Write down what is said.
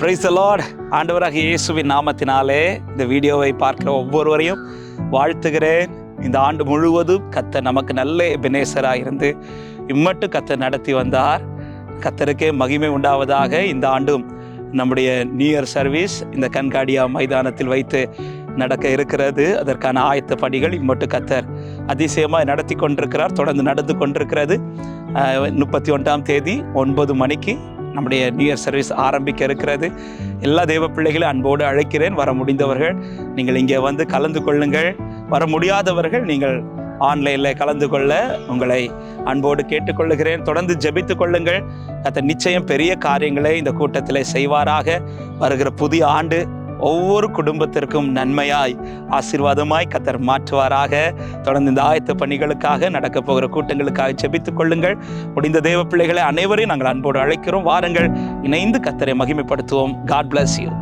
Praise the Lord. ஆண்டவராகிய இயேசுவின் நாமத்தினாலே இந்த வீடியோவை பார்க்கிற ஒவ்வொருவரையும் வாழ்த்துகிறேன். இந்த ஆண்டு முழுவதும் கர்த்தர் நமக்கு நல்ல எபெனேசராக இருந்து இம்மட்டு கர்த்தர் நடத்தி வந்தார். கர்த்தருக்கே மகிமை உண்டாவதாக. இந்த ஆண்டும் நம்முடைய நியூ இயர் சர்வீஸ் இந்த கன்காடியா மைதானத்தில் வைத்து நடக்க இருக்கிறது. அதற்கான ஆயத்த பணிகள் இம்மட்டு கர்த்தர் அதிசயமாக நடத்தி கொண்டிருக்கிறார். தொடர்ந்து நடந்து கொண்டிருக்கிறது. 31ஆம் தேதி 9 மணிக்கு நம்முடைய நியூ இயர் சர்வீஸ் ஆரம்பிக்க இருக்கிறது. எல்லா தேவ பிள்ளைகளும் அன்போடு அழைக்கிறேன். வர முடிந்தவர்கள் நீங்கள் இங்கே வந்து கலந்து கொள்ளுங்கள். வர முடியாதவர்கள் நீங்கள் ஆன்லைனில் கலந்து கொள்ள உங்களை அன்போடு கேட்டுக்கொள்ளுகிறேன். தொடர்ந்து ஜெபித்து கொள்ளுங்கள். கர்த்தர் நிச்சயம் பெரிய காரியங்களை இந்த கூட்டத்தில் செய்வாராக. வருகிற புதிய ஆண்டு ஒவ்வொரு குடும்பத்திற்கும் நன்மையாய் ஆசீர்வாதமாய் கர்த்தர் மாற்றுவாராக. தொடர்ந்து இந்த ஆயத்த பணிகளுக்காக நடக்க போகிற கூட்டங்களுக்காக ஜெபித்துக் கொள்ளுங்கள். முடிந்த தேவ பிள்ளைகளை அனைவரையும் நாங்கள் அன்போடு அழைக்கிறோம். வாருங்கள், இணைந்து கர்த்தரை மகிமைப்படுத்துவோம். God bless you.